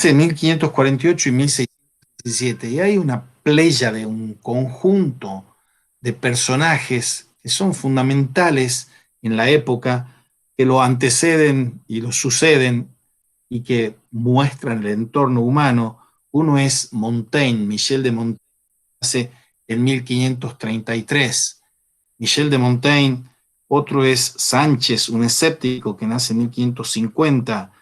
en 1548 y 1617, y hay una playa de un conjunto de personajes que son fundamentales en la época, que lo anteceden y lo suceden y que muestran el entorno humano. Uno es Montaigne, Michel de Montaigne, nace en 1533. Michel de Montaigne. Otro es Sánchez, un escéptico que nace en 1550.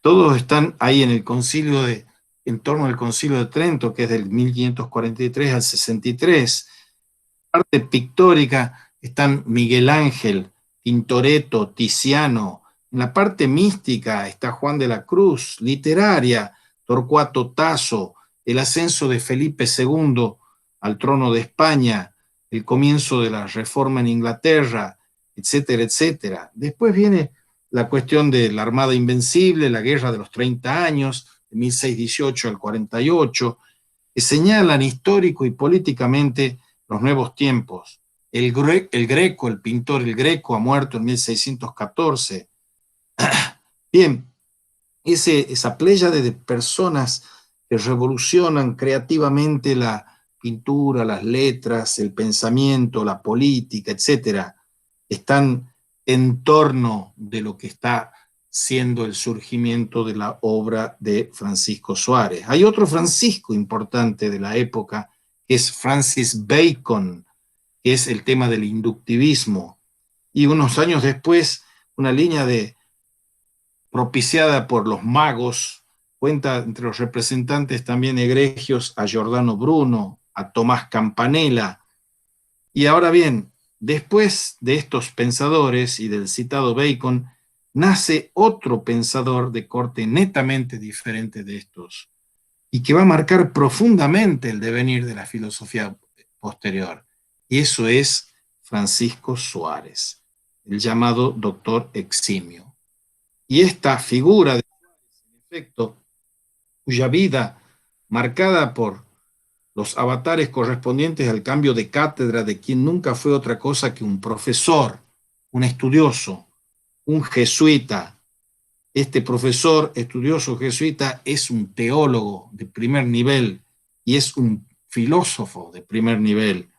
Todos están ahí en torno al Concilio de Trento, que es del 1543 al 63. En la parte pictórica están Miguel Ángel, Tintoretto, Tiziano. En la parte mística está Juan de la Cruz, literaria, Torcuato Tasso, el ascenso de Felipe II al trono de España, el comienzo de la reforma en Inglaterra, etcétera, etcétera. Después viene la cuestión de la Armada Invencible, la Guerra de los 30 años, de 1618 al 48, que señalan histórico y políticamente los nuevos tiempos. El Greco, el pintor El Greco, ha muerto en 1614. Bien, esa pléyade de personas que revolucionan creativamente la pintura, las letras, el pensamiento, la política, etcétera, están en torno de lo que está siendo el surgimiento de la obra de Francisco Suárez. Hay otro Francisco importante de la época, que es Francis Bacon, que es el tema del inductivismo. Y unos años después, una línea propiciada por los magos, cuenta entre los representantes también egregios a Giordano Bruno, a Tomás Campanella. Y ahora bien, después de estos pensadores y del citado Bacon, nace otro pensador de corte netamente diferente de estos y que va a marcar profundamente el devenir de la filosofía posterior. Y eso es Francisco Suárez, el llamado doctor eximio. Y esta figura, de efecto, cuya vida, marcada por los avatares correspondientes al cambio de cátedra de quien nunca fue otra cosa que un profesor, un estudioso, un jesuita. Este profesor estudioso jesuita es un teólogo de primer nivel y es un filósofo de primer nivel.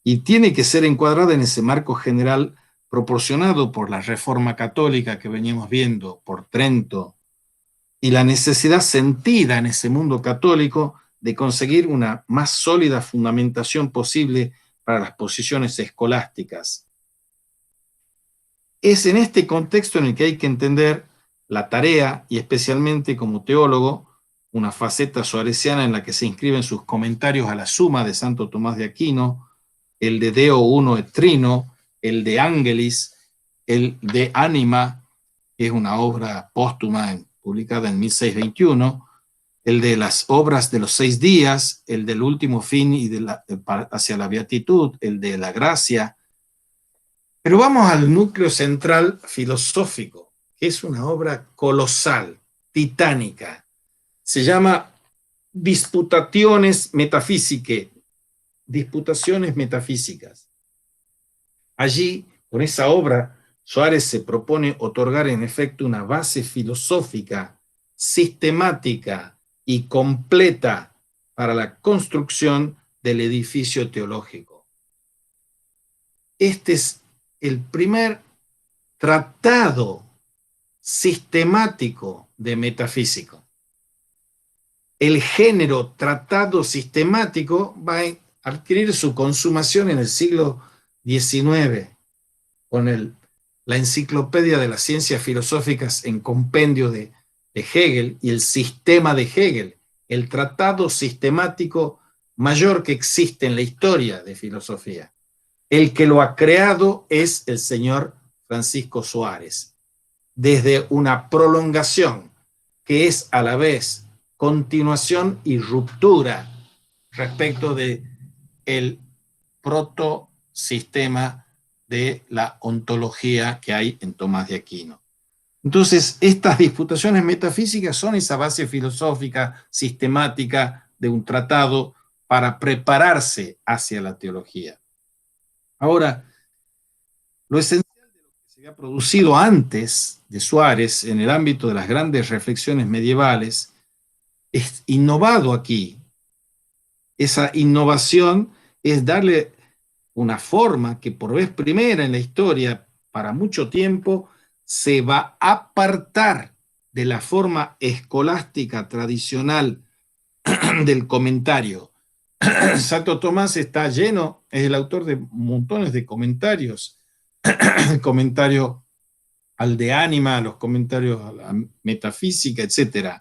Y tiene que ser encuadrada en ese marco general proporcionado por la Reforma Católica que veníamos viendo, por Trento, y la necesidad sentida en ese mundo católico de conseguir una más sólida fundamentación posible para las posiciones escolásticas. Es en este contexto en el que hay que entender la tarea, y especialmente como teólogo, una faceta suareciana en la que se inscriben sus comentarios a la Suma de Santo Tomás de Aquino, el de Deo Uno et Trino, el de Angelis, el de Anima, que es una obra póstuma publicada en 1621, el de las obras de los 6 días, el del último fin y hacia la beatitud, el de la gracia. Pero vamos al núcleo central filosófico, que es una obra colosal, titánica. Se llama Disputationes Metaphysicae, Disputaciones Metafísicas. Allí, con esa obra, Suárez se propone otorgar en efecto una base filosófica, sistemática y completa para la construcción del edificio teológico. Este es el primer tratado sistemático de metafísico. El género tratado sistemático va a adquirir su consumación en el siglo XIX, con la enciclopedia de las ciencias filosóficas en compendio de Hegel y el sistema de Hegel, el tratado sistemático mayor que existe en la historia de filosofía. El que lo ha creado es el señor Francisco Suárez, desde una prolongación que es a la vez continuación y ruptura respecto del protosistema de la ontología que hay en Tomás de Aquino. Entonces, estas disputaciones metafísicas son esa base filosófica sistemática de un tratado para prepararse hacia la teología. Ahora, lo esencial de lo que se había producido antes de Suárez en el ámbito de las grandes reflexiones medievales es innovado aquí. Esa innovación es darle una forma que por vez primera en la historia, para mucho tiempo, se va a apartar de la forma escolástica tradicional del comentario. Santo Tomás está lleno, es el autor de montones de comentarios, el comentario al de ánima, los comentarios a la metafísica, etc.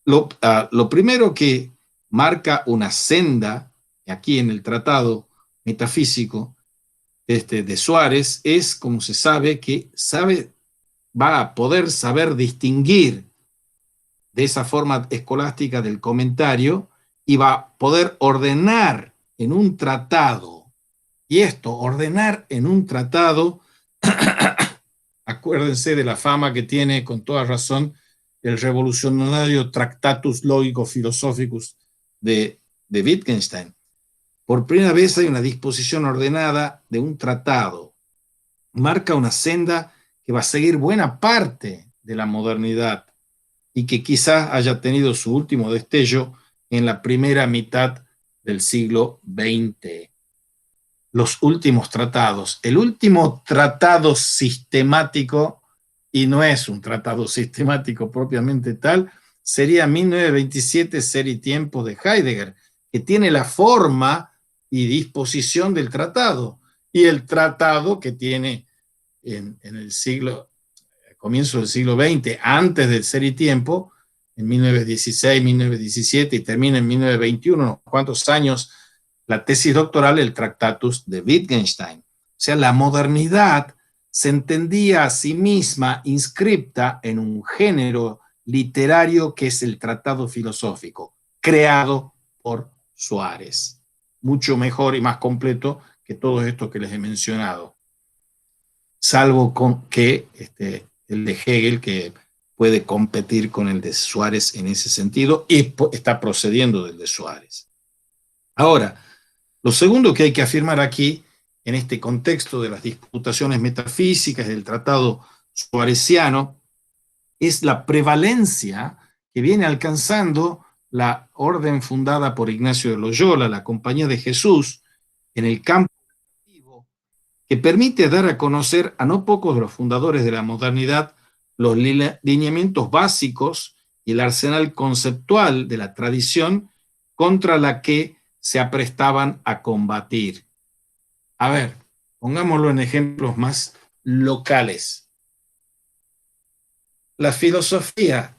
Lo primero que marca una senda aquí en el tratado metafísico de Suárez es, como se sabe, que va a poder saber distinguir de esa forma escolástica del comentario y va a poder ordenar en un tratado. Y esto, ordenar en un tratado, acuérdense de la fama que tiene con toda razón el revolucionario Tractatus Logico Philosophicus de Wittgenstein. Por primera vez hay una disposición ordenada de un tratado. Marca una senda que va a seguir buena parte de la modernidad y que quizás haya tenido su último destello en la primera mitad del siglo XX. Los últimos tratados. El último tratado sistemático, y no es un tratado sistemático propiamente tal, sería 1927, Ser y Tiempo de Heidegger, que tiene la forma y disposición del tratado, y el tratado que tiene en el comienzo del siglo XX, antes del Ser y Tiempo, en 1916, 1917, y termina en 1921, unos cuantos años, la tesis doctoral, el Tractatus de Wittgenstein. O sea, la modernidad se entendía a sí misma inscripta en un género literario que es el tratado filosófico, creado por Suárez. Mucho mejor y más completo que todo esto que les he mencionado. Salvo que el de Hegel, que puede competir con el de Suárez en ese sentido, y está procediendo del de Suárez. Ahora, lo segundo que hay que afirmar aquí, en este contexto de las disputaciones metafísicas del tratado suareciano, es la prevalencia que viene alcanzando la orden fundada por Ignacio de Loyola, la Compañía de Jesús, en el campo que permite dar a conocer a no pocos de los fundadores de la modernidad los lineamientos básicos y el arsenal conceptual de la tradición contra la que se aprestaban a combatir. A ver, pongámoslo en ejemplos más locales. La filosofía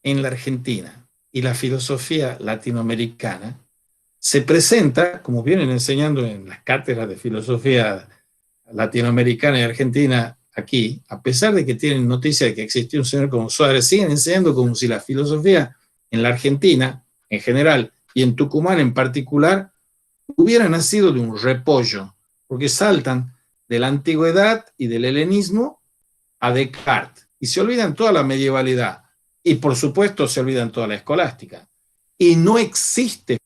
en la Argentina y la filosofía latinoamericana se presenta, como vienen enseñando en las cátedras de filosofía latinoamericana y argentina aquí, a pesar de que tienen noticia de que existió un señor como Suárez, siguen enseñando como si la filosofía en la Argentina en general y en Tucumán en particular hubiera nacido de un repollo, porque saltan de la antigüedad y del helenismo a Descartes y se olvidan toda la medievalidad y por supuesto se olvidan toda la escolástica. Y no existe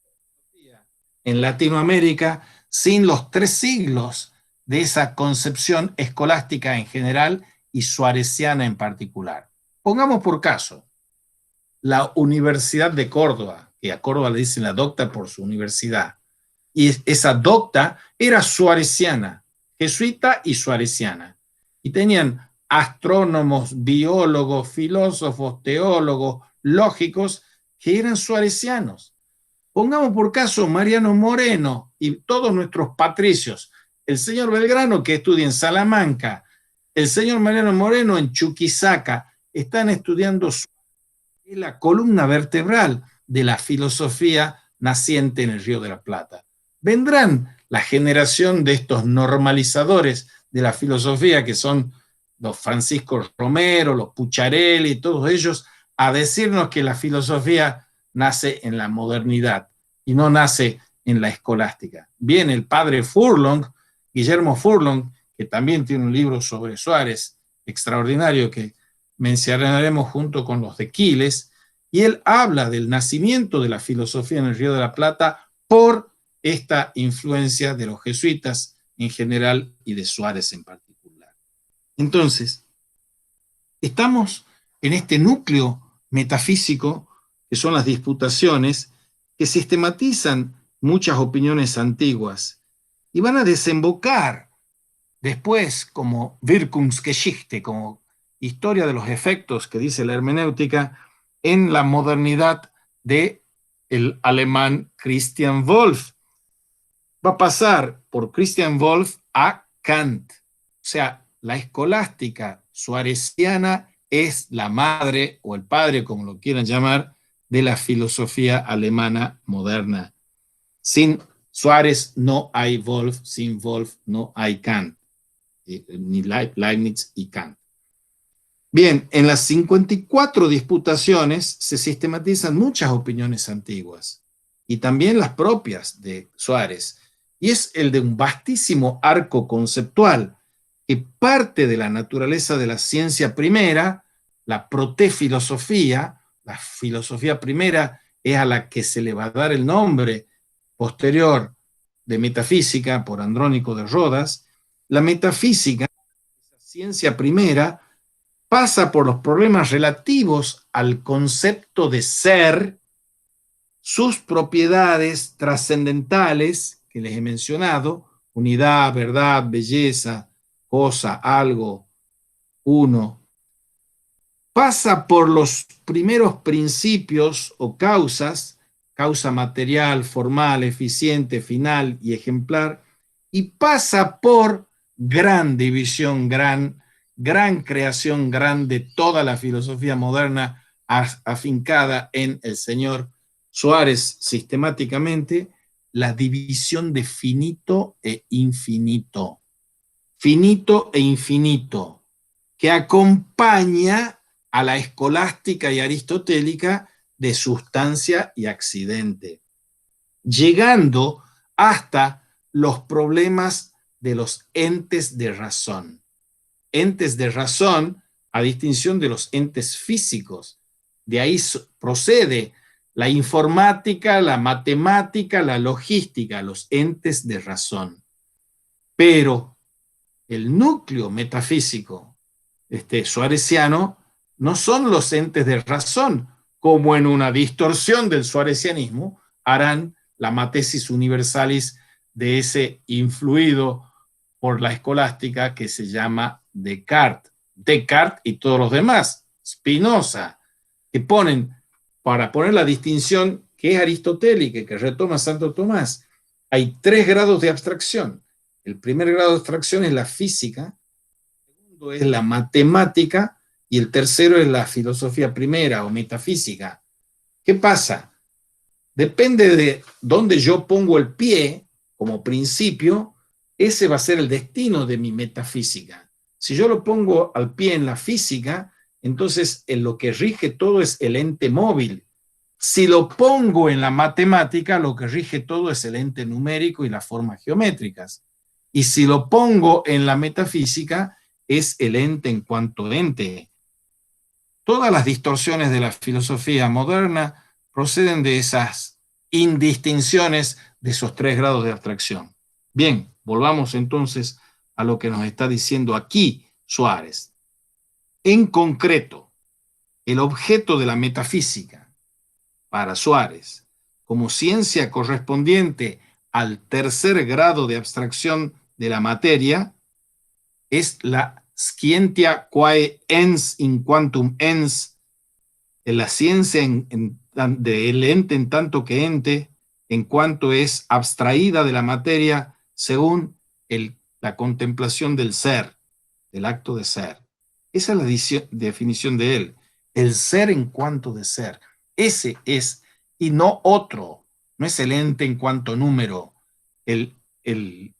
en Latinoamérica sin los 3 siglos de esa concepción escolástica en general y suareciana en particular. Pongamos por caso la Universidad de Córdoba, que a Córdoba le dicen la docta por su universidad, y esa docta era suareciana, jesuita y suareciana, y tenían astrónomos, biólogos, filósofos, teólogos, lógicos, que eran suarecianos. Pongamos por caso Mariano Moreno y todos nuestros patricios, el señor Belgrano que estudia en Salamanca, el señor Mariano Moreno en Chuquisaca, están estudiando la columna vertebral de la filosofía naciente en el Río de la Plata. Vendrán la generación de estos normalizadores de la filosofía, que son los Francisco Romero, los Pucharelli, todos ellos, a decirnos que la filosofía nace en la modernidad y no nace en la escolástica. Bien, el padre Furlong, Guillermo Furlong, que también tiene un libro sobre Suárez extraordinario que mencionaremos junto con los de Quiles, y él habla del nacimiento de la filosofía en el Río de la Plata por esta influencia de los jesuitas en general y de Suárez en particular. Entonces, estamos en este núcleo metafísico que son las disputaciones, que sistematizan muchas opiniones antiguas y van a desembocar después como Wirkungsgeschichte, como historia de los efectos que dice la hermenéutica, en la modernidad de el alemán Christian Wolff. Va a pasar por Christian Wolff a Kant. O sea, la escolástica suareciana es la madre o el padre, como lo quieran llamar, de la filosofía alemana moderna. Sin Suárez no hay Wolff, sin Wolff no hay Kant, ni Leibniz y Kant. Bien, en las 54 disputaciones se sistematizan muchas opiniones antiguas y también las propias de Suárez. Y es el de un vastísimo arco conceptual que parte de la naturaleza de la ciencia primera, la protefilosofía, la filosofía primera es a la que se le va a dar el nombre posterior de metafísica por Andrónico de Rodas. La metafísica, esa ciencia primera, pasa por los problemas relativos al concepto de ser, sus propiedades trascendentales que les he mencionado, unidad, verdad, belleza, cosa, algo, uno. Pasa por los primeros principios o causas, causa material, formal, eficiente, final y ejemplar, y pasa por gran división, gran creación, de toda la filosofía moderna afincada en el señor Suárez sistemáticamente, la división de finito e infinito. Finito e infinito, que acompaña a la escolástica y aristotélica de sustancia y accidente, llegando hasta los problemas de los entes de razón. Entes de razón a distinción de los entes físicos. De ahí procede la informática, la matemática, la logística, los entes de razón. Pero el núcleo metafísico suareciano no son los entes de razón, como en una distorsión del suarecianismo harán la matesis universalis de ese influido por la escolástica que se llama Descartes. Descartes y todos los demás, Spinoza, que ponen, para poner la distinción que es aristotélica, que retoma Santo Tomás, hay 3 grados de abstracción. El primer grado de abstracción es la física, el segundo es la matemática y el tercero es la filosofía primera o metafísica. ¿Qué pasa? Depende de dónde yo pongo el pie como principio, ese va a ser el destino de mi metafísica. Si yo lo pongo al pie en la física, entonces en lo que rige todo es el ente móvil. Si lo pongo en la matemática, lo que rige todo es el ente numérico y las formas geométricas. Y si lo pongo en la metafísica, es el ente en cuanto ente. Todas las distorsiones de la filosofía moderna proceden de esas indistinciones de esos 3 grados de abstracción. Bien, volvamos entonces a lo que nos está diciendo aquí Suárez. En concreto, el objeto de la metafísica para Suárez, como ciencia correspondiente al tercer grado de abstracción de la materia, es la scientia quae ens in quantum ens, la ciencia del ente en tanto que ente, en cuanto es abstraída de la materia según la contemplación del ser, del acto de ser. Esa es la definición de él. El ser en cuanto de ser. Ese es, y no otro. No es el ente en cuanto número, el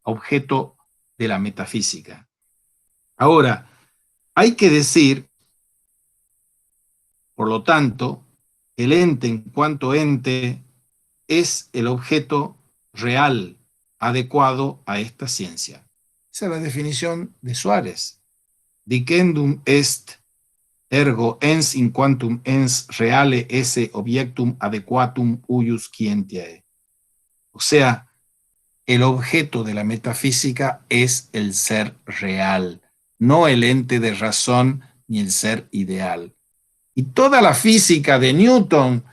objeto de la metafísica. Ahora, hay que decir, por lo tanto, el ente en cuanto ente es el objeto real adecuado a esta ciencia. Esa es la definición de Suárez. Dicendum est ergo ens in quantum ens reale esse objectum adequatum huius scientiae. O sea, el objeto de la metafísica es el ser real, no el ente de razón ni el ser ideal. Y toda la física de Newton,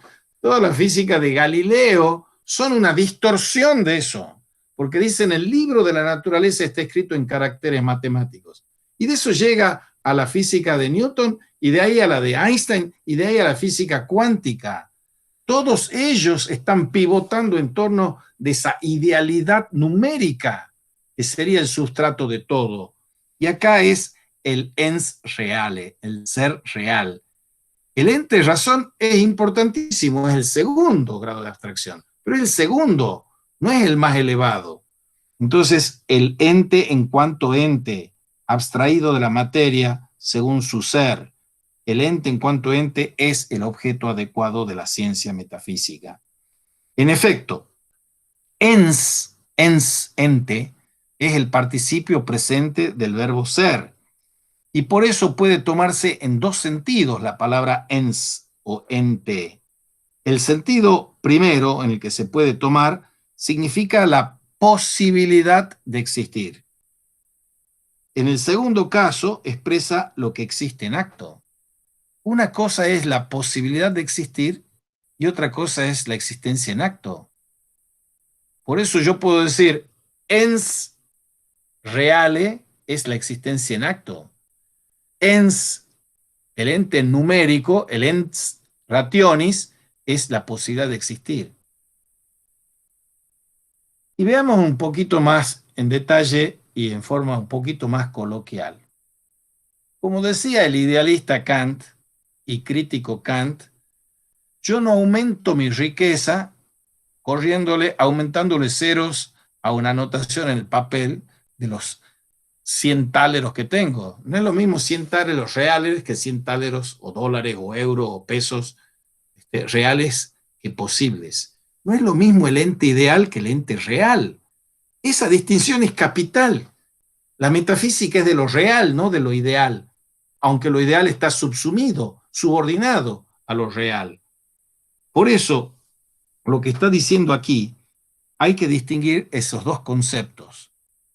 Toda la física de Galileo son una distorsión de eso, porque dicen el libro de la naturaleza está escrito en caracteres matemáticos. Y de eso llega a la física de Newton, y de ahí a la de Einstein, y de ahí a la física cuántica. Todos ellos están pivotando en torno de esa idealidad numérica, que sería el sustrato de todo. Y acá es el ens reale, el ser real. El ente razón es importantísimo, es el segundo grado de abstracción, pero es el segundo, no es el más elevado. Entonces, el ente en cuanto ente, abstraído de la materia según su ser, el ente en cuanto ente es el objeto adecuado de la ciencia metafísica. En efecto, ente, es el participio presente del verbo ser, y por eso puede tomarse en dos sentidos la palabra ens o ente. El sentido primero en el que se puede tomar significa la posibilidad de existir. En el segundo caso expresa lo que existe en acto. Una cosa es la posibilidad de existir y otra cosa es la existencia en acto. Por eso yo puedo decir ens reale es la existencia en acto. Ens, el ente numérico, el ens rationis, es la posibilidad de existir. Y veamos un poquito más en detalle y en forma un poquito más coloquial. Como decía el idealista Kant y crítico Kant, yo no aumento mi riqueza aumentándole ceros a una anotación en el papel de los 100 táleros que tengo. No es lo mismo 100 táleros reales que 100 táleros o dólares o euros o pesos reales que posibles. No es lo mismo el ente ideal que el ente real. Esa distinción es capital. La metafísica es de lo real, no de lo ideal, aunque lo ideal está subsumido, subordinado a lo real. Por eso, lo que está diciendo aquí, hay que distinguir esos dos conceptos,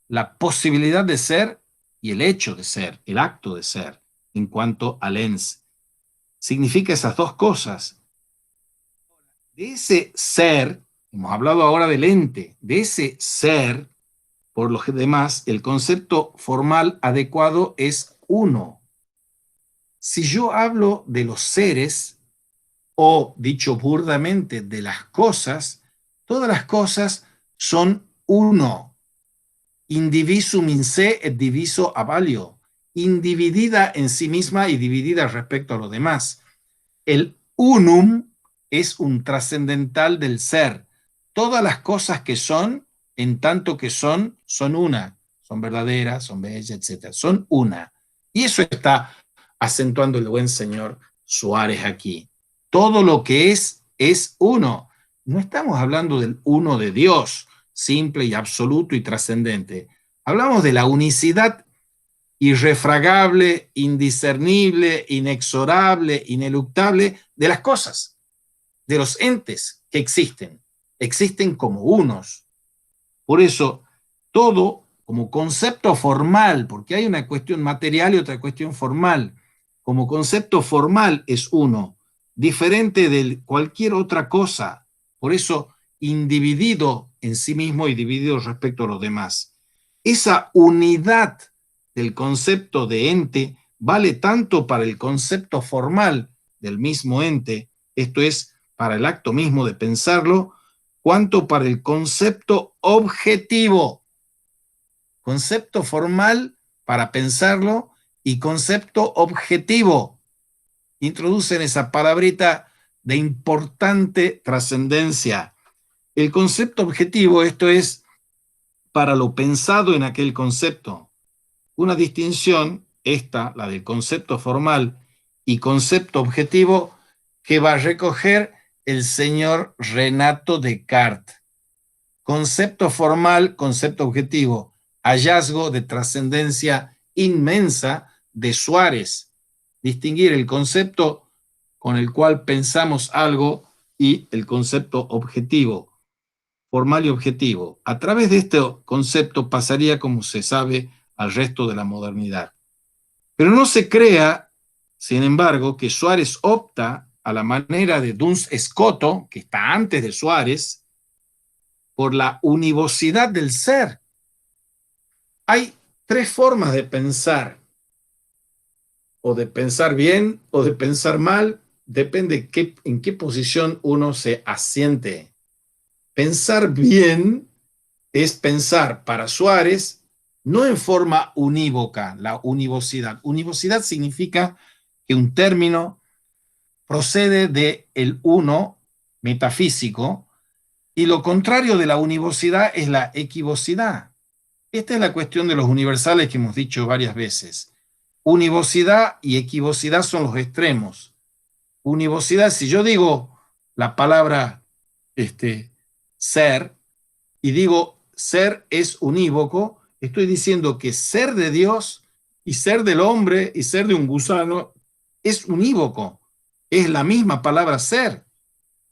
la posibilidad de ser y el hecho de ser, el acto de ser, en cuanto al ens. Significa esas dos cosas. De ese ser, hemos hablado ahora del ente, de ese ser, por lo demás, el concepto formal adecuado es uno. Si yo hablo de los seres, o dicho burdamente, de las cosas, todas las cosas son uno. Indivisum in se et diviso a valio. Individida en sí misma y dividida respecto a lo demás. El unum es un trascendental del ser. Todas las cosas que son, en tanto que son una. Son verdaderas, son bellas, etc. Son una. Y eso está acentuando el buen señor Suárez aquí. Todo lo que es uno. No estamos hablando del uno de Dios, simple y absoluto y trascendente. Hablamos de la unicidad irrefragable, indiscernible, inexorable, ineluctable de las cosas, de los entes que existen. Existen como unos. Por eso, todo como concepto formal, porque hay una cuestión material y otra cuestión formal. Como concepto formal es uno, diferente de cualquier otra cosa. Por eso, individido en sí mismo y dividido respecto a los demás. Esa unidad del concepto de ente vale tanto para el concepto formal del mismo ente, esto es, para el acto mismo de pensarlo, cuanto para el concepto objetivo. Concepto formal para pensarlo y concepto objetivo. Introducen esa palabrita de importante trascendencia. El concepto objetivo, esto es, para lo pensado en aquel concepto. Una distinción, esta, la del concepto formal y concepto objetivo, que va a recoger el señor Renato Descartes. Concepto formal, concepto objetivo, hallazgo de trascendencia inmensa de Suárez. Distinguir el concepto con el cual pensamos algo y el concepto objetivo, formal y objetivo. A través de este concepto pasaría, como se sabe, al resto de la modernidad. Pero no se crea, sin embargo, que Suárez opta a la manera de Duns Scoto, que está antes de Suárez, por la univocidad del ser. Hay tres formas de pensar, o de pensar bien o de pensar mal, depende en qué posición uno se asiente. Pensar bien es pensar para Suárez no en forma unívoca, la univocidad. Univocidad significa que un término procede del uno metafísico y lo contrario de la univocidad es la equivocidad. Esta es la cuestión de los universales que hemos dicho varias veces. Univocidad y equivocidad son los extremos. Univocidad, si yo digo la palabra ser y digo ser es unívoco, estoy diciendo que ser de Dios y ser del hombre y ser de un gusano es unívoco. Es la misma palabra ser.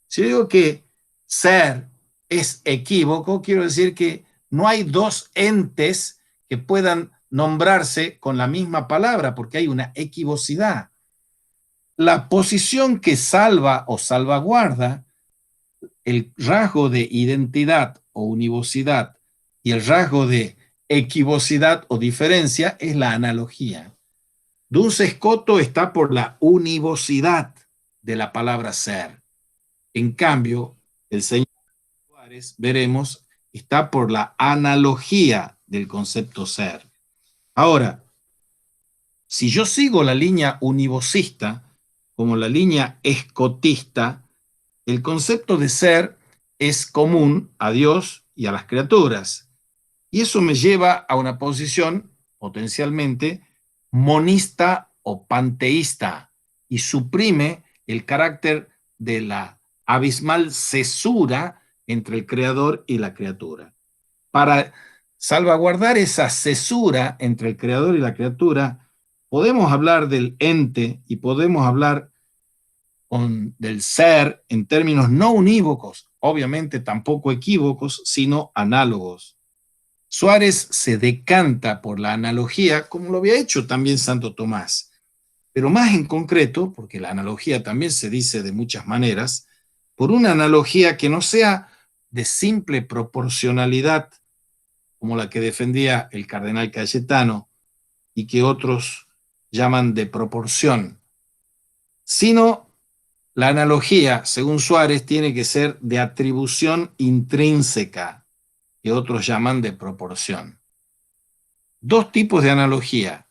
Si yo digo que ser es equívoco, quiero decir que no hay dos entes que puedan nombrarse con la misma palabra, porque hay una equivocidad. La posición que salva o salvaguarda el rasgo de identidad o univocidad y el rasgo de equivocidad o diferencia es la analogía. Duns Scoto está por la univocidad de la palabra ser. En cambio, el señor Suárez, veremos, está por la analogía del concepto ser. Ahora, si yo sigo la línea univocista como la línea escotista, el concepto de ser es común a Dios y a las criaturas. Y eso me lleva a una posición potencialmente monista o panteísta y suprime el carácter de la abismal cesura entre el creador y la criatura. Para salvaguardar esa cesura entre el creador y la criatura, podemos hablar del ente y podemos hablar del ser en términos no unívocos, obviamente tampoco equívocos, sino análogos. Suárez se decanta por la analogía, como lo había hecho también Santo Tomás, pero más en concreto, porque la analogía también se dice de muchas maneras, por una analogía que no sea de simple proporcionalidad, como la que defendía el cardenal Cayetano y que otros llaman de proporción, sino la analogía, según Suárez, tiene que ser de atribución intrínseca, que otros llaman de proporción. Dos tipos de analogía,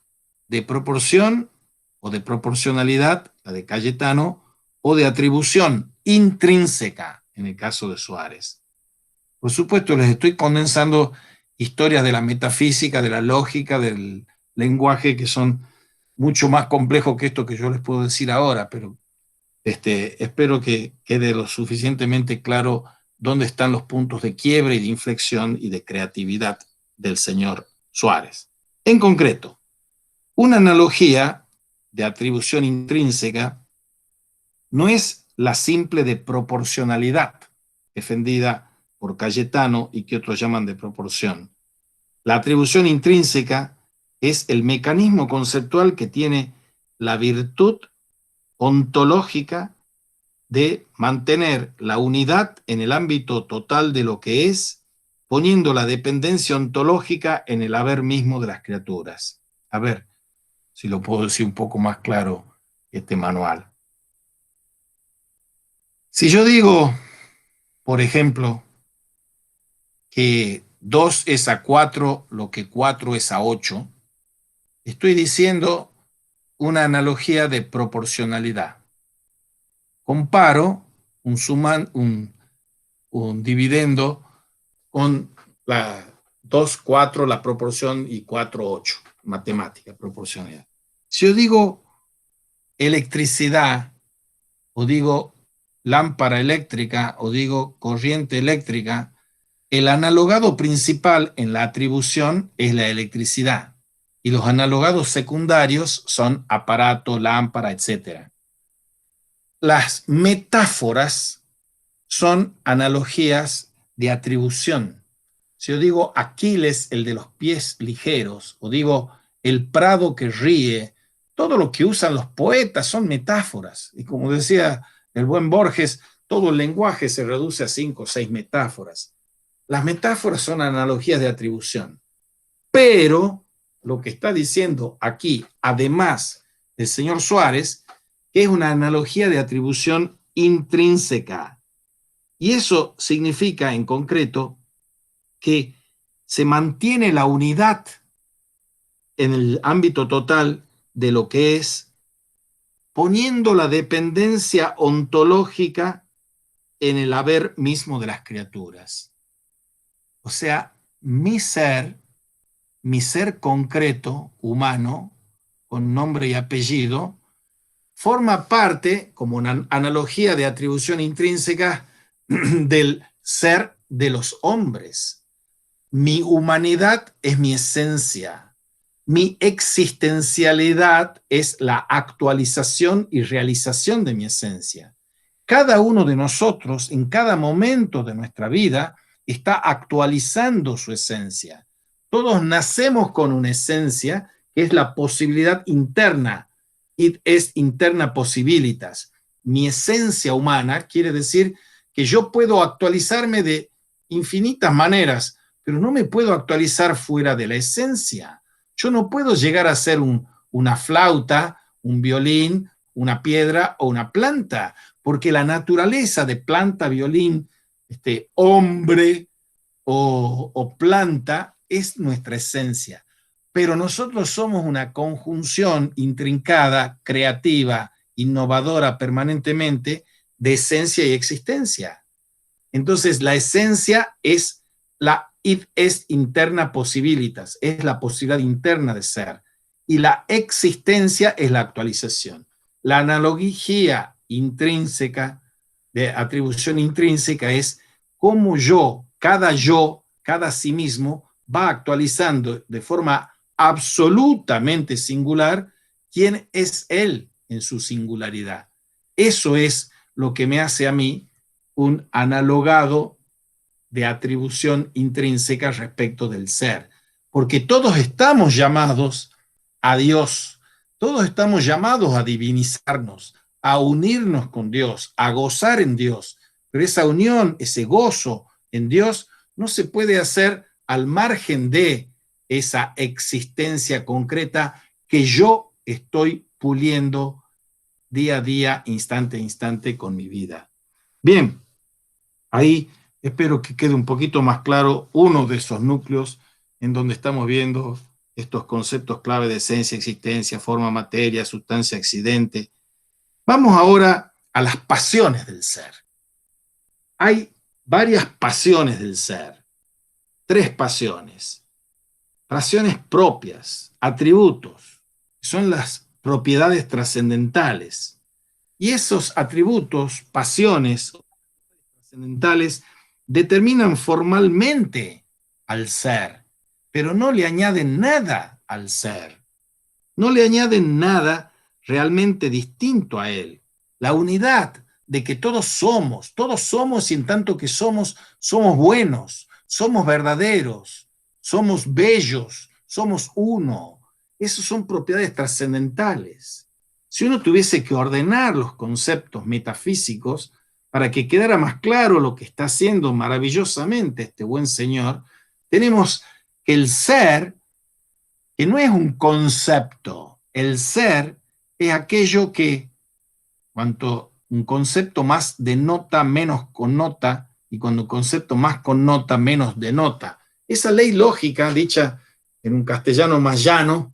de proporción o de proporcionalidad, la de Cayetano, o de atribución intrínseca, en el caso de Suárez. Por supuesto, les estoy condensando historias de la metafísica, de la lógica, del lenguaje, que son mucho más complejos que esto que yo les puedo decir ahora, pero espero que quede lo suficientemente claro dónde están los puntos de quiebre y de inflexión y de creatividad del señor Suárez. En concreto, una analogía de atribución intrínseca no es la simple de proporcionalidad, defendida por Cayetano y que otros llaman de proporción. La atribución intrínseca es el mecanismo conceptual que tiene la virtud ontológica de mantener la unidad en el ámbito total de lo que es, poniendo la dependencia ontológica en el haber mismo de las criaturas. A ver si lo puedo decir un poco más claro este manual. Si yo digo, por ejemplo, que 2 es a 4 lo que 4 es a 8, estoy diciendo una analogía de proporcionalidad. Comparo un dividendo con la 2, 4, la proporción, y 4, 8, matemática, proporcionalidad. Si yo digo electricidad, o digo lámpara eléctrica, o digo corriente eléctrica, el analogado principal en la atribución es la electricidad, y los analogados secundarios son aparato, lámpara, etc. Las metáforas son analogías de atribución. Si yo digo Aquiles, el de los pies ligeros, o digo el prado que ríe, todo lo que usan los poetas son metáforas. Y como decía el buen Borges, todo el lenguaje se reduce a 5 o 6 metáforas. Las metáforas son analogías de atribución. Pero lo que está diciendo aquí, además del señor Suárez, es una analogía de atribución intrínseca. Y eso significa, en concreto, que se mantiene la unidad en el ámbito total de lo que es, poniendo la dependencia ontológica en el haber mismo de las criaturas. O sea, mi ser concreto, humano, con nombre y apellido, forma parte, como una analogía de atribución intrínseca, del ser de los hombres. Mi humanidad es mi esencia. Mi existencialidad es la actualización y realización de mi esencia. Cada uno de nosotros, en cada momento de nuestra vida, está actualizando su esencia. Todos nacemos con una esencia que es la posibilidad interna, id est interna possibilitas. Mi esencia humana quiere decir que yo puedo actualizarme de infinitas maneras, pero no me puedo actualizar fuera de la esencia. Yo no puedo llegar a ser una flauta, un violín, una piedra o una planta, porque la naturaleza de planta, violín, hombre o planta es nuestra esencia. Pero nosotros somos una conjunción intrincada, creativa, innovadora permanentemente de esencia y existencia. Entonces, la esencia es la id est interna possibilitas, es la posibilidad interna de ser. Y la existencia es la actualización. La analogía intrínseca, de atribución intrínseca, es cómo cada sí mismo, va actualizando de forma absolutamente singular quién es él en su singularidad. Eso es lo que me hace a mí un analogado de atribución intrínseca respecto del ser. Porque todos estamos llamados a Dios, todos estamos llamados a divinizarnos, a unirnos con Dios, a gozar en Dios. Pero esa unión, ese gozo en Dios, no se puede hacer al margen de esa existencia concreta que yo estoy puliendo día a día, instante a instante con mi vida. Bien, ahí espero que quede un poquito más claro uno de esos núcleos en donde estamos viendo estos conceptos clave de esencia, existencia, forma, materia, sustancia, accidente. Vamos ahora a las pasiones del ser. Hay varias pasiones del ser, 3 pasiones. Pasiones propias, atributos, son las propiedades trascendentales. Y esos atributos, pasiones trascendentales, determinan formalmente al ser, pero no le añaden nada al ser. No le añaden nada realmente distinto a él. La unidad de que todos somos y en tanto que somos buenos, somos verdaderos, somos bellos, somos uno. Esas son propiedades trascendentales. Si uno tuviese que ordenar los conceptos metafísicos para que quedara más claro lo que está haciendo maravillosamente este buen señor, tenemos que el ser, que no es un concepto, el ser es aquello que, cuanto un concepto más denota, menos connota, y cuando un concepto más connota, menos denota. Esa ley lógica, dicha en un castellano más llano,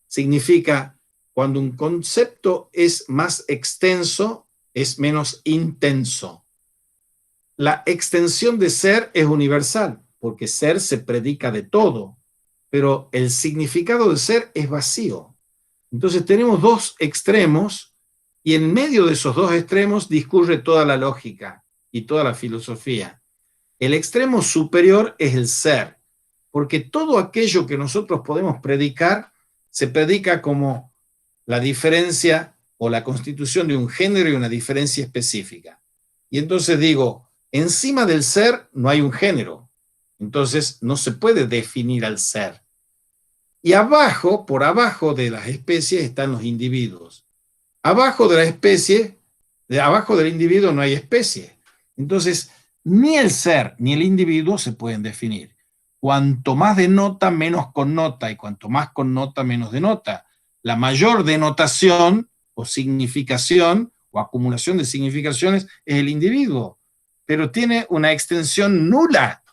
significa cuando un concepto es más extenso, es menos intenso. La extensión de ser es universal, porque ser se predica de todo, pero el significado de ser es vacío. Entonces tenemos 2 extremos, y en medio de esos 2 extremos discurre toda la lógica y toda la filosofía. El extremo superior es el ser, porque todo aquello que nosotros podemos predicar se predica como la diferencia o la constitución de un género y una diferencia específica. Y entonces digo, encima del ser no hay un género, entonces no se puede definir al ser. Y abajo, por abajo de las especies están los individuos. Abajo de la especie, abajo del individuo no hay especie. Entonces, ni el ser ni el individuo se pueden definir. Cuanto más denota, menos connota, y cuanto más connota, menos denota. La mayor denotación o significación o acumulación de significaciones es el individuo, pero tiene una extensión nula.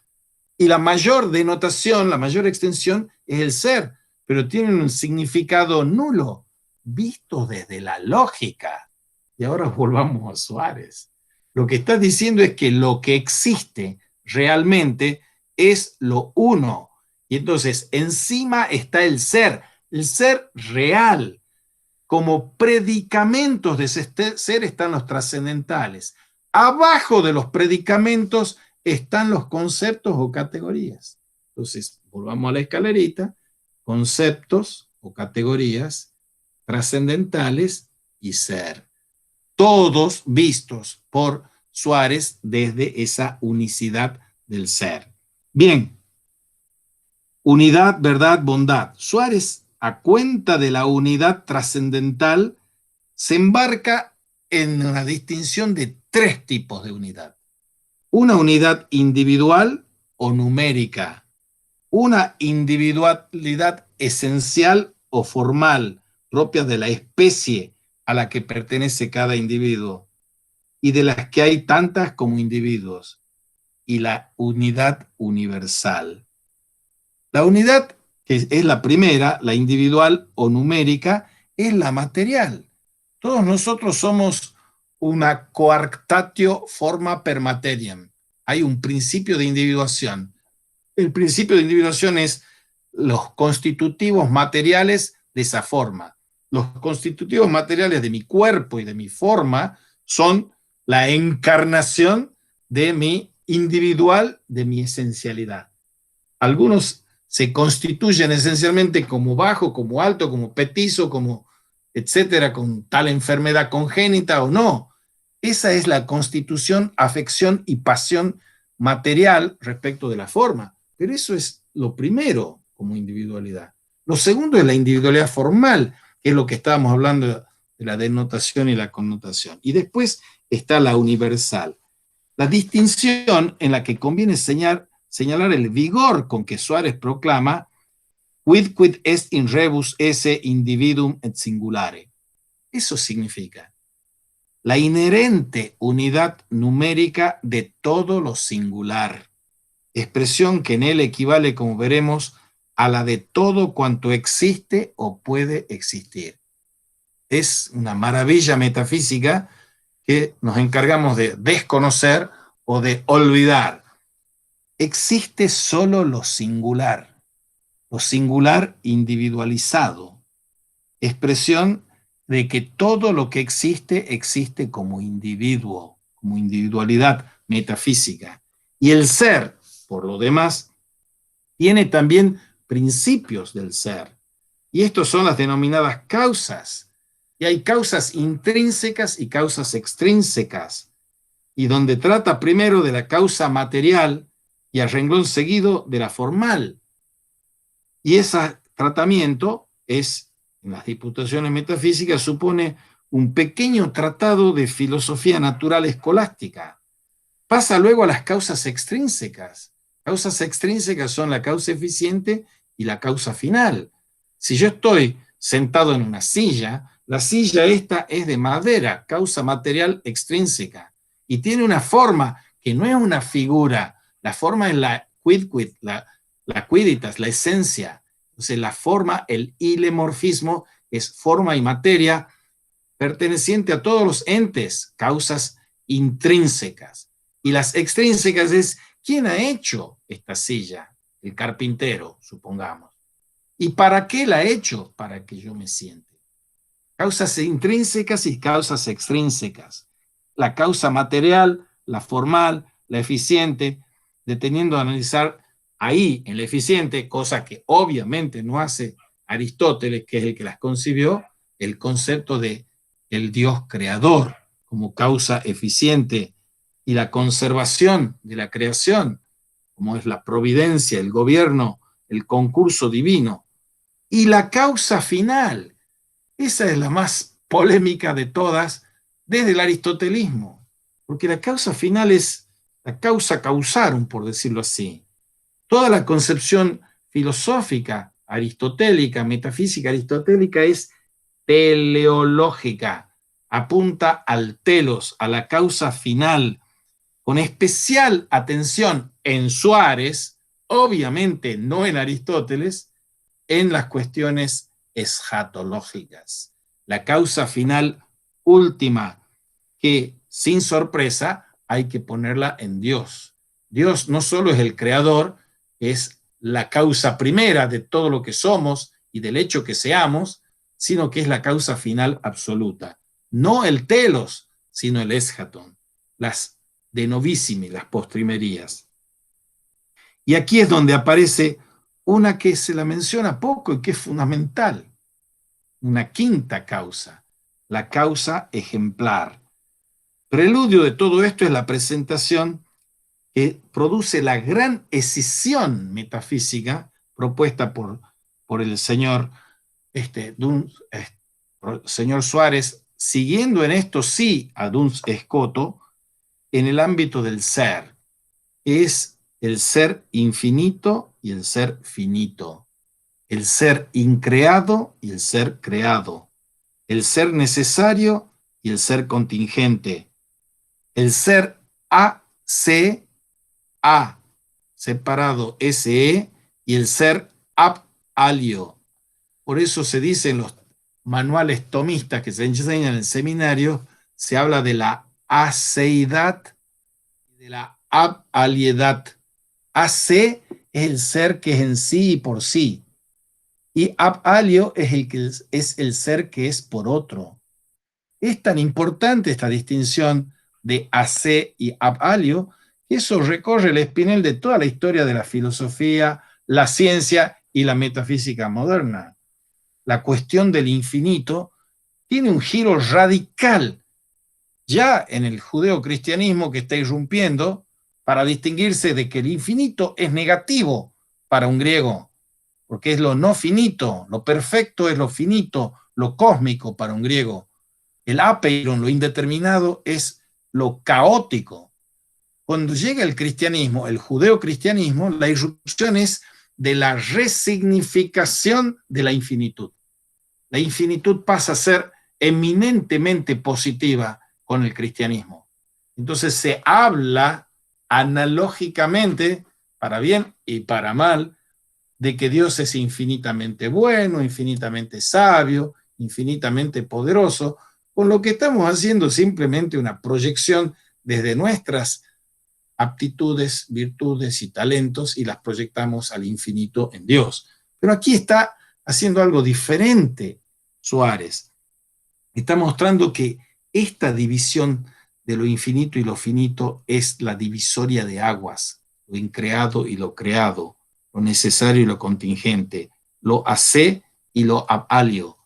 Y la mayor denotación, la mayor extensión es el ser, pero tiene un significado nulo, visto desde la lógica. Y ahora volvamos a Suárez. Lo que está diciendo es que lo que existe realmente es lo uno. Y entonces encima está el ser real. Como predicamentos de ese ser están los trascendentales. Abajo de los predicamentos están los conceptos o categorías. Entonces, volvamos a la escalerita, conceptos o categorías, trascendentales y ser. Todos vistos por Suárez desde esa unicidad del ser. Bien, unidad, verdad, bondad. Suárez, a cuenta de la unidad trascendental, se embarca en una distinción de tres tipos de unidad. Una unidad individual o numérica, una individualidad esencial o formal, propia de la especie a la que pertenece cada individuo, y de las que hay tantas como individuos, y la unidad universal. La unidad, que es la primera, la individual o numérica, es la material. Todos nosotros somos una coarctatio forma per materiam. Hay un principio de individuación. El principio de individuación es los constitutivos materiales de esa forma. Los constitutivos materiales de mi cuerpo y de mi forma son la encarnación de mi individual, de mi esencialidad. Algunos se constituyen esencialmente como bajo, como alto, como petizo, como etcétera, con tal enfermedad congénita o no. Esa es la constitución, afección y pasión material respecto de la forma. Pero eso es lo primero como individualidad. Lo segundo es la individualidad formal, que es lo que estábamos hablando de la denotación y la connotación. Y después está la universal. La distinción en la que conviene señalar el vigor con que Suárez proclama quid est in rebus esse individuum et singulare. Eso significa la inherente unidad numérica de todo lo singular, expresión que en él equivale, como veremos, a la de todo cuanto existe o puede existir. Es una maravilla metafísica que nos encargamos de desconocer o de olvidar. Existe solo lo singular individualizado, expresión de que todo lo que existe existe como individuo, como individualidad metafísica. Y el ser, por lo demás, tiene también principios del ser. Y estos son las denominadas causas. Y hay causas intrínsecas y causas extrínsecas. Y donde trata primero de la causa material y a renglón seguido de la formal. Y ese tratamiento es, en las disputaciones metafísicas, supone un pequeño tratado de filosofía natural escolástica. Pasa luego a las causas extrínsecas. Causas extrínsecas son la causa eficiente y la causa final. Si yo estoy sentado en una silla, la silla esta es de madera, causa material extrínseca, y tiene una forma que no es una figura, la forma es la quid, la quiditas, la esencia. Entonces la forma, el ilemorfismo, es forma y materia perteneciente a todos los entes, causas intrínsecas. Y las extrínsecas es, ¿quién ha hecho esta silla? El carpintero, supongamos. ¿Y para qué la ha hecho? Para que yo me siente. Causas intrínsecas y causas extrínsecas. La causa material, la formal, la eficiente, deteniendo a analizar ahí en la eficiente, cosa que obviamente no hace Aristóteles, que es el que las concibió, el concepto de el Dios creador como causa eficiente y la conservación de la creación, como es la providencia, el gobierno, el concurso divino, y la causa final. Esa es la más polémica de todas desde el aristotelismo, porque la causa final es la causa causarum, por decirlo así. Toda la concepción filosófica aristotélica, metafísica aristotélica es teleológica, apunta al telos, a la causa final, con especial atención en Suárez, obviamente no en Aristóteles, en las cuestiones eschatológicas. La causa final última, que sin sorpresa hay que ponerla en Dios. Dios no solo es el creador, es la causa primera de todo lo que somos y del hecho que seamos, sino que es la causa final absoluta. No el telos, sino el eschaton, las de novissimi, las postrimerías. Y aquí es donde aparece una que se la menciona poco y que es fundamental, una quinta causa, la causa ejemplar. Preludio de todo esto es la presentación que produce la gran escisión metafísica propuesta por el señor, señor Suárez, siguiendo en esto sí a Duns Scoto, en el ámbito del ser, que es el ser infinito y el ser finito, el ser increado y el ser creado, el ser necesario y el ser contingente, el ser AC, A separado SE y el ser ab alio. Por eso se dice en los manuales tomistas que se enseñan en el seminario, se habla de la aceidad y de la abaliedad. AC es el ser que es en sí y por sí. Y abalio es el ser que es por otro. Es tan importante esta distinción de AC y abalio que eso recorre el espinel de toda la historia de la filosofía, la ciencia y la metafísica moderna. La cuestión del infinito tiene un giro radical ya en el judeocristianismo que está irrumpiendo para distinguirse de que el infinito es negativo para un griego, porque es lo no finito, lo perfecto es lo finito, lo cósmico para un griego. El apeiron, lo indeterminado, es lo caótico. Cuando llega el cristianismo, el judeocristianismo, la irrupción es de la resignificación de la infinitud. La infinitud pasa a ser eminentemente positiva con el cristianismo. Entonces se habla analógicamente, para bien y para mal, de que Dios es infinitamente bueno, infinitamente sabio, infinitamente poderoso, con lo que estamos haciendo simplemente una proyección desde nuestras aptitudes, virtudes y talentos y las proyectamos al infinito en Dios. Pero aquí está haciendo algo diferente Suárez. Está mostrando que esta división de lo infinito y lo finito es la divisoria de aguas, lo increado y lo creado, lo necesario y lo contingente, lo AC y lo abalio,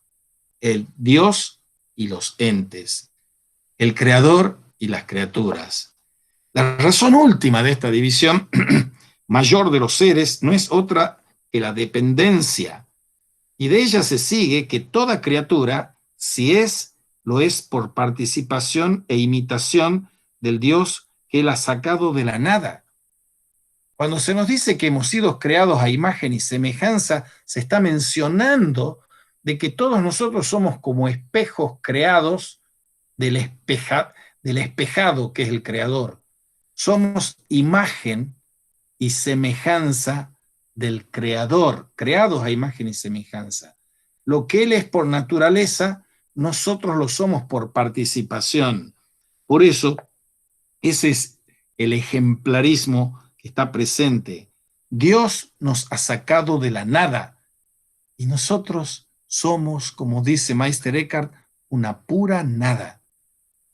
el Dios y los entes, el creador y las criaturas. La razón última de esta división mayor de los seres no es otra que la dependencia, y de ella se sigue que toda criatura, si es, lo es por participación e imitación del Dios que él ha sacado de la nada. Cuando se nos dice que hemos sido creados a imagen y semejanza, se está mencionando de que todos nosotros somos como espejos creados del, del espejado que es el creador. Somos imagen y semejanza del creador, creados a imagen y semejanza. Lo que él es por naturaleza, nosotros lo somos por participación. Por eso, ese es el ejemplarismo que está presente. Dios nos ha sacado de la nada y nosotros somos, como dice Meister Eckhart, una pura nada.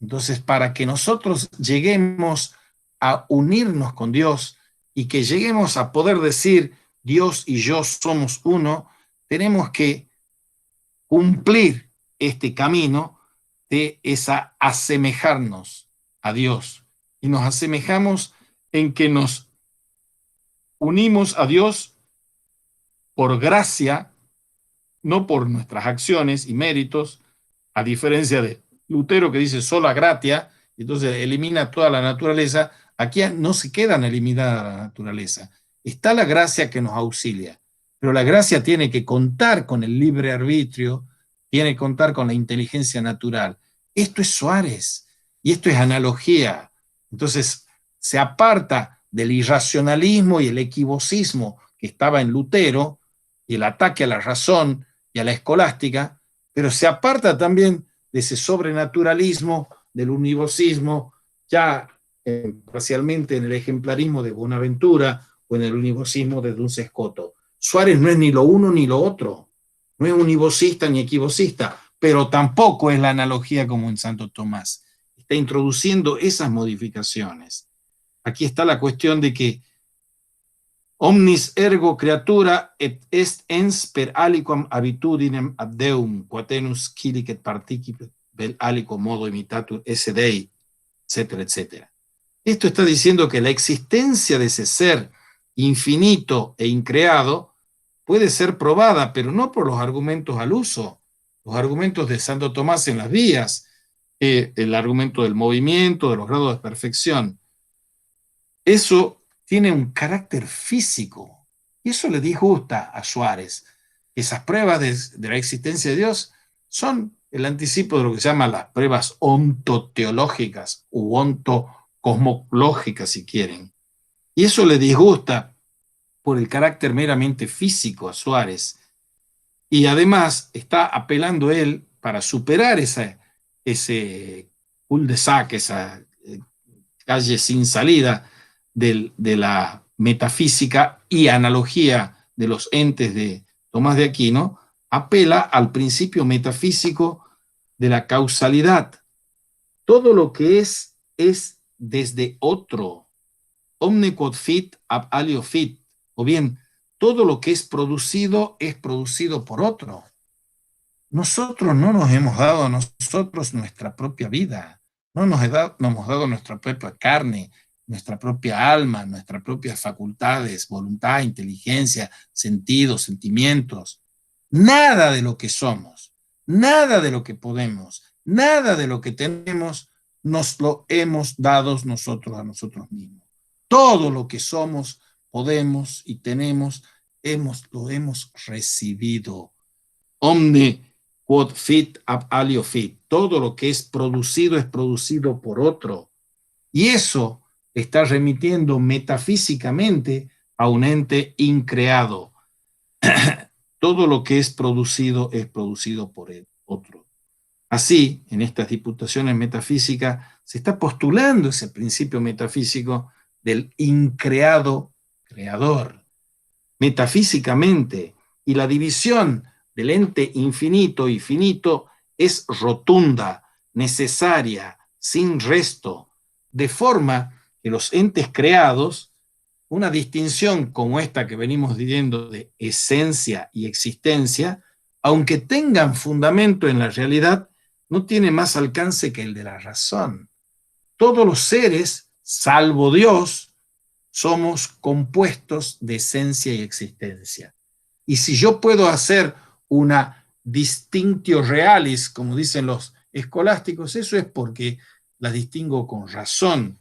Entonces, para que nosotros lleguemos a unirnos con Dios y que lleguemos a poder decir Dios y yo somos uno, tenemos que cumplir este camino de esa asemejarnos a Dios. Y nos asemejamos en que nos unimos a Dios por gracia no por nuestras acciones y méritos, a diferencia de Lutero que dice sola gratia, entonces elimina toda la naturaleza. Aquí no se quedan eliminada la naturaleza. Está la gracia que nos auxilia, pero la gracia tiene que contar con el libre arbitrio, tiene que contar con la inteligencia natural. Esto es Suárez y esto es analogía. Entonces se aparta del irracionalismo y el equivocismo que estaba en Lutero y el ataque a la razón y a la escolástica, pero se aparta también de ese sobrenaturalismo, del univocísmo, ya parcialmente en el ejemplarismo de Bonaventura o en el univocísmo de Duns Scoto. Suárez no es ni lo uno ni lo otro, no es univocista ni equivocista, pero tampoco es la analogía como en Santo Tomás. Está introduciendo esas modificaciones. Aquí está la cuestión de que omnis ergo creatura et est ens per aliquam habitudinem ad Deum, quatenus quilicet participet vel alico modo imitatur esse Dei, etcétera, etcétera. Esto está diciendo que la existencia de ese ser infinito e increado puede ser probada, pero no por los argumentos al uso, los argumentos de Santo Tomás en las vías, el argumento del movimiento, de los grados de perfección. Eso tiene un carácter físico. Y eso le disgusta a Suárez. Esas pruebas de la existencia de Dios son el anticipo de lo que se llama las pruebas ontoteológicas u ontocosmológicas, si quieren. Y eso le disgusta por el carácter meramente físico a Suárez. Y además está apelando él para superar ese cul-de-sac, esa calle sin salida, de la metafísica y analogía de los entes de Tomás de Aquino, apela al principio metafísico de la causalidad. Todo lo que es desde otro. Omne quod fit ab alio fit. O bien, todo lo que es producido por otro. Nosotros no nos hemos dado a nosotros nuestra propia vida. No nos hemos dado nuestra propia carne, nuestra propia alma, nuestras propias facultades, voluntad, inteligencia, sentidos, sentimientos. Nada de lo que somos, nada de lo que podemos, nada de lo que tenemos, nos lo hemos dado nosotros a nosotros mismos. Todo lo que somos, podemos y tenemos, lo hemos recibido. Omne quod fit ab alio fit. Todo lo que es producido por otro. Y eso está remitiendo metafísicamente a un ente increado. Todo lo que es producido por el otro. Así, en estas diputaciones metafísicas, se está postulando ese principio metafísico del increado creador. Metafísicamente, y la división del ente infinito y finito es rotunda, necesaria, sin resto, de forma que los entes creados, una distinción como esta que venimos diciendo de esencia y existencia, aunque tengan fundamento en la realidad, no tiene más alcance que el de la razón. Todos los seres, salvo Dios, somos compuestos de esencia y existencia. Y si yo puedo hacer una distinctio realis, como dicen los escolásticos, eso es porque las distingo con razón.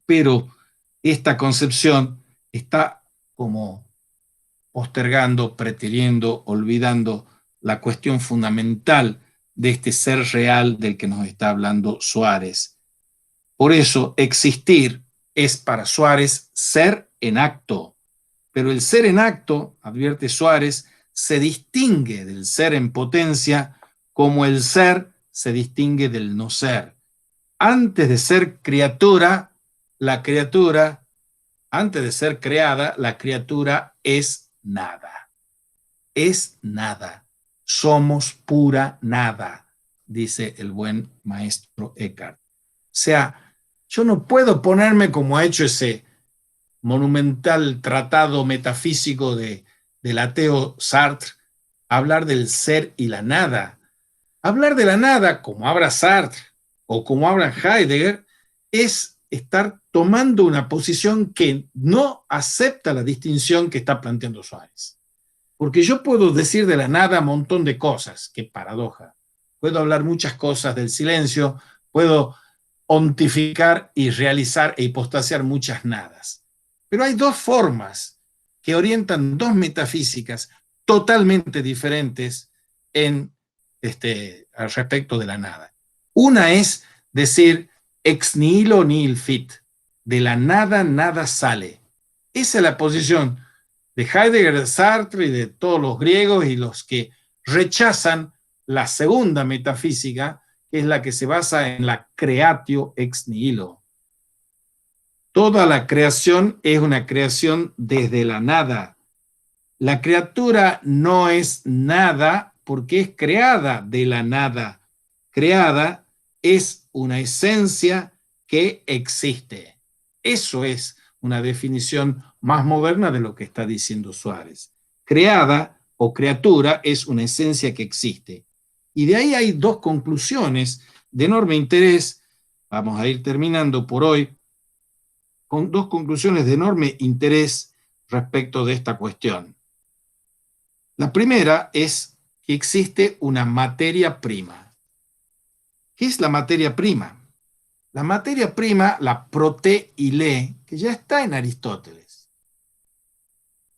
Pero esta concepción está como postergando, preteriendo, olvidando la cuestión fundamental de este ser real del que nos está hablando Suárez. Por eso, existir es para Suárez ser en acto. Pero el ser en acto, advierte Suárez, se distingue del ser en potencia como el ser se distingue del no ser. Antes de ser criatura, antes de ser creada, la criatura es nada. Es nada. Somos pura nada, dice el buen maestro Eckhart. O sea, yo no puedo ponerme como ha hecho ese monumental tratado metafísico del ateo Sartre, hablar del ser y la nada. Hablar de la nada, como habla Sartre o como habla Heidegger, es estar tomando una posición que no acepta la distinción que está planteando Suárez. Porque yo puedo decir de la nada un montón de cosas, qué paradoja. Puedo hablar muchas cosas del silencio, puedo ontificar y realizar e hipostasiar muchas nadas. Pero hay dos formas que orientan dos metafísicas totalmente diferentes al respecto de la nada. Una es decir ex nihilo nihil fit, de la nada nada sale. Esa es la posición de Heidegger, de Sartre y de todos los griegos y los que rechazan la segunda metafísica, que es la que se basa en la creatio ex nihilo. Toda la creación es una creación desde la nada. La criatura no es nada porque es creada de la nada. Creada es una esencia que existe. Eso es una definición más moderna de lo que está diciendo Suárez. Creada o criatura es una esencia que existe. Y de ahí hay dos conclusiones de enorme interés. Vamos a ir terminando por hoy con dos conclusiones de enorme interés respecto de esta cuestión. La primera es que existe una materia prima. ¿Qué es la materia prima? La materia prima, la proteile, que ya está en Aristóteles.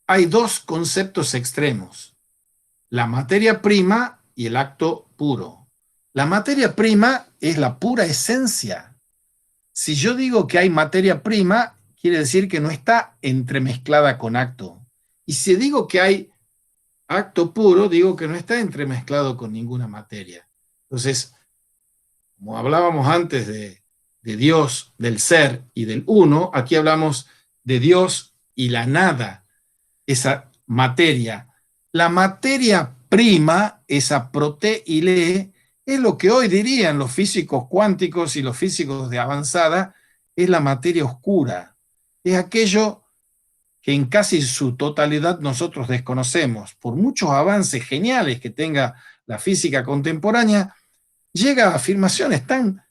Hay dos conceptos extremos, la materia prima y el acto puro. La materia prima es la pura esencia. Si yo digo que hay materia prima, quiere decir que no está entremezclada con acto. Y si digo que hay acto puro, digo que no está entremezclado con ninguna materia. Entonces, como hablábamos antes de Dios, del ser y del uno, aquí hablamos de Dios y la nada, esa materia. La materia prima, esa proteile, es lo que hoy dirían los físicos cuánticos y los físicos de avanzada, es la materia oscura. Es aquello que en casi su totalidad nosotros desconocemos. Por muchos avances geniales que tenga la física contemporánea, llega a afirmaciones tan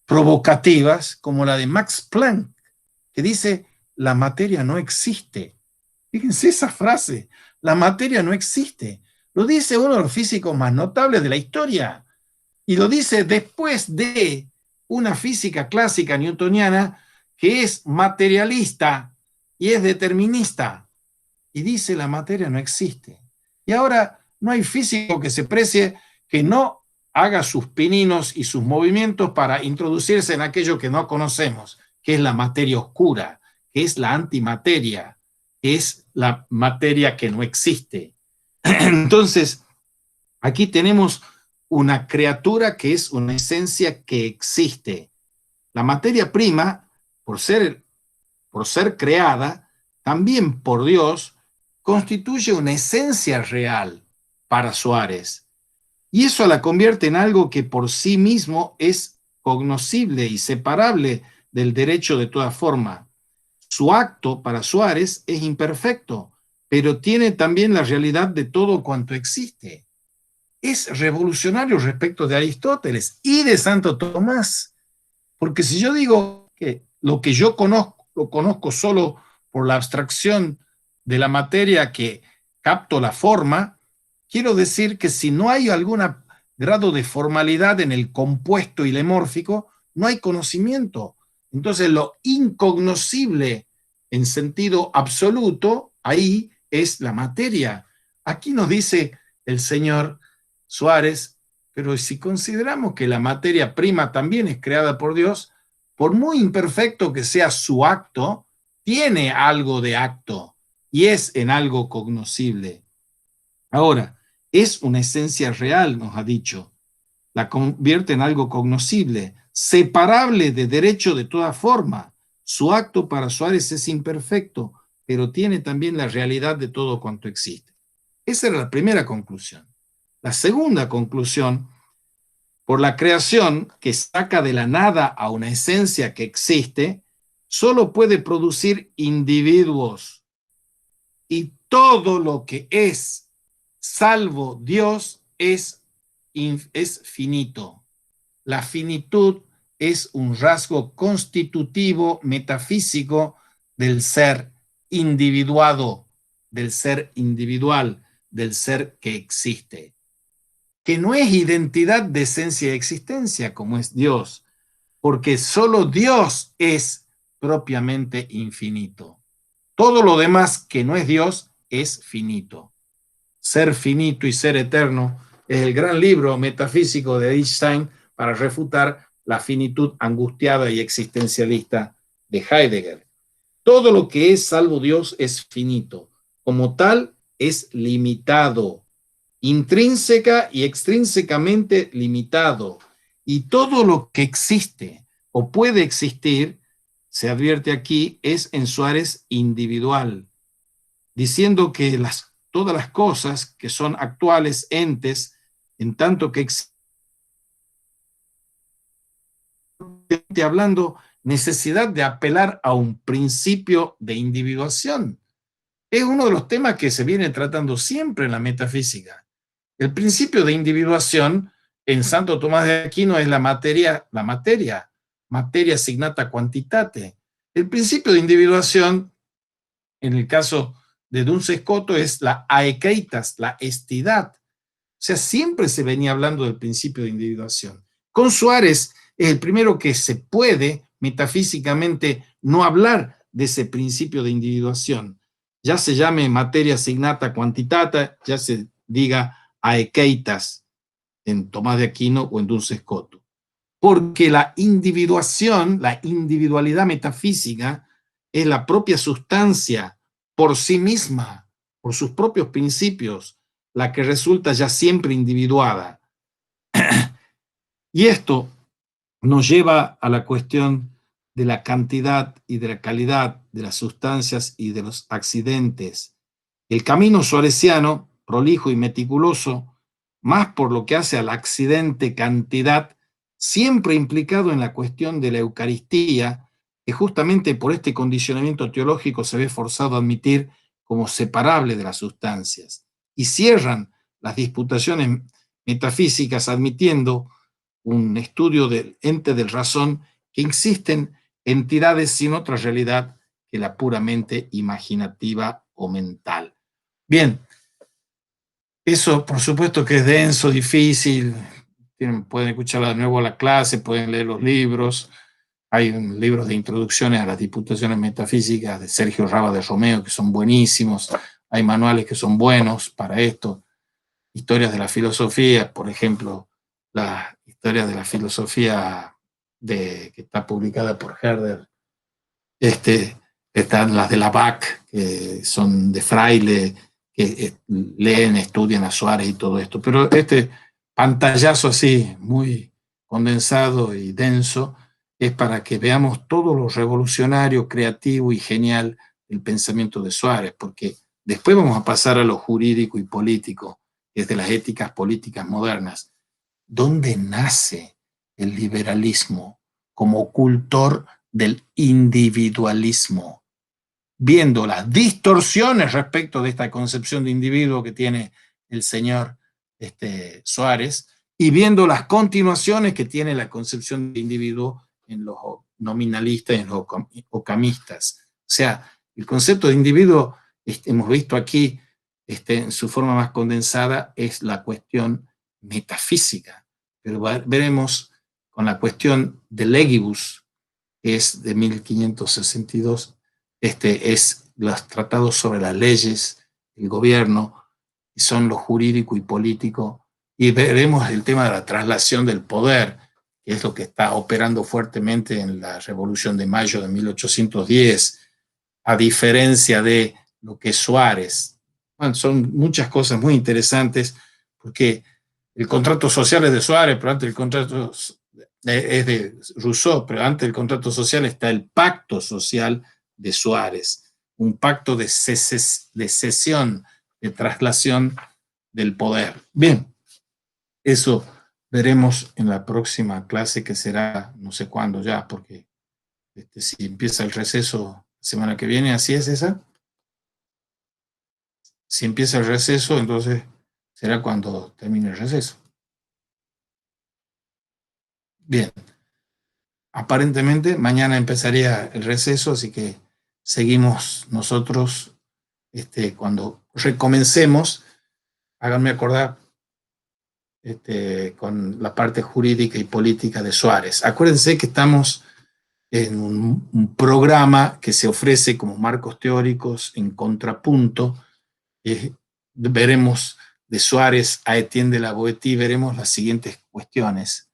provocativas como la de Max Planck, que dice, la materia no existe. Fíjense esa frase, la materia no existe. Lo dice uno de los físicos más notables de la historia. Y lo dice después de una física clásica newtoniana que es materialista y es determinista. Y dice la materia no existe. Y ahora no hay físico que se precie que no haga sus pininos y sus movimientos para introducirse en aquello que no conocemos, que es la materia oscura, que es la antimateria, que es la materia que no existe. Entonces, aquí tenemos una criatura que es una esencia que existe. La materia prima, por ser creada, también por Dios, constituye una esencia real para Suárez. Y eso la convierte en algo que por sí mismo es cognoscible y separable del derecho de toda forma. Su acto para Suárez es imperfecto, pero tiene también la realidad de todo cuanto existe. Es revolucionario respecto de Aristóteles y de Santo Tomás, porque si yo digo que lo que yo conozco, lo conozco solo por la abstracción de la materia que capto la forma, quiero decir que si no hay algún grado de formalidad en el compuesto ilemórfico, no hay conocimiento. Entonces lo incognoscible en sentido absoluto, ahí es la materia. Aquí nos dice el señor Suárez, pero si consideramos que la materia prima también es creada por Dios, por muy imperfecto que sea su acto, tiene algo de acto y es en algo cognoscible. Ahora, es una esencia real, nos ha dicho. La convierte en algo cognoscible, separable de derecho de toda forma. Su acto para Suárez es imperfecto, pero tiene también la realidad de todo cuanto existe. Esa era la primera conclusión. La segunda conclusión, por la creación que saca de la nada a una esencia que existe, solo puede producir individuos. Y todo lo que es, salvo Dios, es finito. La finitud es un rasgo constitutivo metafísico del ser individuado. del ser individual, del ser que existe, que no es identidad de esencia y existencia como es Dios, porque solo Dios es propiamente infinito. Todo lo demás que no es Dios es finito. Ser finito y ser eterno es el gran libro metafísico de Einstein para refutar la finitud angustiada y existencialista de Heidegger. Todo lo que es salvo Dios es finito. Como tal, es limitado, intrínseca y extrínsecamente limitado. Y todo lo que existe o puede existir, se advierte aquí, es en Suárez individual, diciendo que todas las cosas que son actuales, entes, en tanto que existen, hablando, necesidad de apelar a un principio de individuación. Es uno de los temas que se viene tratando siempre en la metafísica. El principio de individuación en Santo Tomás de Aquino es la materia signata quantitate. El principio de individuación, en el caso de Duns Scoto, es la aekeitas, la estidad. O sea, siempre se venía hablando del principio de individuación. Con Suárez es el primero que se puede metafísicamente no hablar de ese principio de individuación. Ya se llame materia signata quantitata, ya se diga aekeitas en Tomás de Aquino o en Duns Scoto. Porque la individuación, la individualidad metafísica, es la propia sustancia por sí misma, por sus propios principios, la que resulta ya siempre individuada. Y esto nos lleva a la cuestión de la cantidad y de la calidad de las sustancias y de los accidentes. El camino suareciano, prolijo y meticuloso, más por lo que hace al accidente cantidad, siempre implicado en la cuestión de la Eucaristía, que justamente por este condicionamiento teológico se ve forzado a admitir como separable de las sustancias. Y cierran las disputaciones metafísicas admitiendo un estudio del ente del razón, que existen entidades sin otra realidad que la puramente imaginativa o mental. Bien, eso por supuesto que es denso, difícil. Pueden escuchar de nuevo la clase, pueden leer los libros. Hay libros de introducciones a las disputaciones metafísicas de Sergio Raba de Romeo que son buenísimos. Hay manuales que son buenos para esto. Historias de la filosofía, por ejemplo, la historia de la filosofía que está publicada por Herder. Están las de la BAC, que son de Fraile, que leen, estudian a Suárez y todo esto. Pero este pantallazo así, muy condensado y denso, es para que veamos todo lo revolucionario, creativo y genial del pensamiento de Suárez, porque después vamos a pasar a lo jurídico y político, desde las éticas políticas modernas. ¿Dónde nace el liberalismo como cultor del individualismo? Viendo las distorsiones respecto de esta concepción de individuo que tiene el señor Suárez, y viendo las continuaciones que tiene la concepción de individuo en los nominalistas y en los ocamistas. O sea, el concepto de individuo, hemos visto aquí en su forma más condensada, es la cuestión metafísica. Pero veremos con la cuestión de legibus, que es de 1562, es los tratados sobre las leyes, el gobierno, y son lo jurídico y político, y veremos el tema de la traslación del poder, que es lo que está operando fuertemente en la Revolución de Mayo de 1810, a diferencia de lo que es Suárez. Bueno, son muchas cosas muy interesantes, porque el contrato social es de Suárez, pero antes el contrato es de Rousseau, pero antes del contrato social está el pacto social de Suárez, un pacto de cesión, de traslación del poder. Bien, eso veremos en la próxima clase, que será no sé cuándo ya, porque si empieza el receso la semana que viene, ¿así es esa? Si empieza el receso, entonces será cuando termine el receso. Bien, aparentemente mañana empezaría el receso, así que seguimos nosotros cuando recomencemos, háganme acordar con la parte jurídica y política de Suárez. Acuérdense que estamos en un programa que se ofrece como marcos teóricos en contrapunto. Veremos de Suárez a Etienne de la Boétie, veremos las siguientes cuestiones.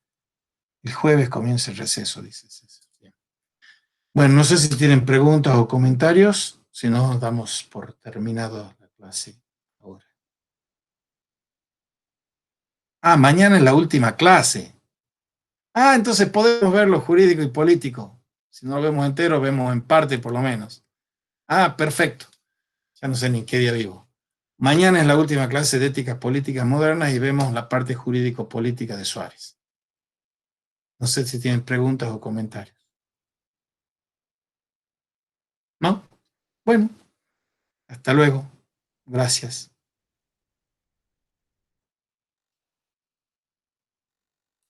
El jueves comienza el receso, dice César. Bueno, no sé si tienen preguntas o comentarios, si no, damos por terminado la clase ahora. Ah, mañana es la última clase. Ah, entonces podemos ver lo jurídico y político. Si no lo vemos entero, vemos en parte por lo menos. Ah, perfecto. Ya no sé ni en qué día vivo. Mañana es la última clase de éticas políticas modernas y vemos la parte jurídico-política de Suárez. No sé si tienen preguntas o comentarios. ¿No? Bueno, hasta luego. Gracias.